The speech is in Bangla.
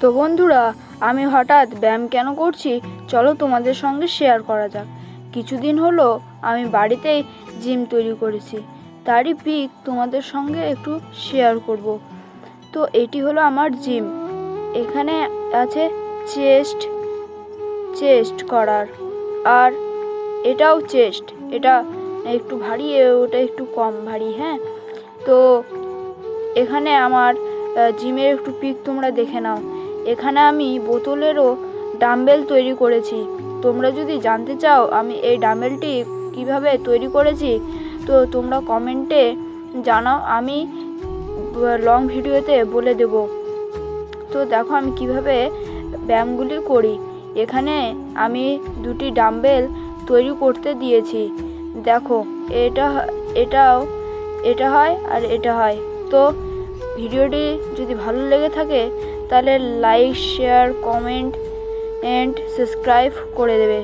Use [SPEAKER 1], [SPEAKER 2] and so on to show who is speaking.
[SPEAKER 1] তো বন্ধুরা, আমি হঠাৎ ব্যায়াম কেন করছি চলো তোমাদের সঙ্গে শেয়ার করা যাক। কিছুদিন হলো আমি বাড়িতেই জিম তৈরি করেছি, তারই পিক তোমাদের সঙ্গে একটু শেয়ার করব। তো এটি হলো আমার জিম। এখানে আছে চেস্ট করার, আর এটাও চেস্ট। এটা একটু ভারী, ওটা একটু কম ভারী। হ্যাঁ, তো এখানে আমার জিমের একটু পিক তোমরা দেখে নাও। এখানে আমি বোতলেরও ডাম্বেল তৈরি করেছি। তোমরা যদি জানতে চাও আমি এই ডাম্বেলটি কিভাবে তৈরি করেছি, তো তোমরা কমেন্টে জানাও, আমি লং ভিডিওতে বলে দেব। তো দেখো আমি কিভাবে ব্যায়ামগুলি করি। এখানে আমি দুটি ডাম্বেল তৈরি করতে দিয়েছি। দেখো, এটা হয় আর এটা হয়। তো ভিডিওটি যদি ভালো লেগে থাকে তাহলে like, share, comment and subscribe করে দেবে।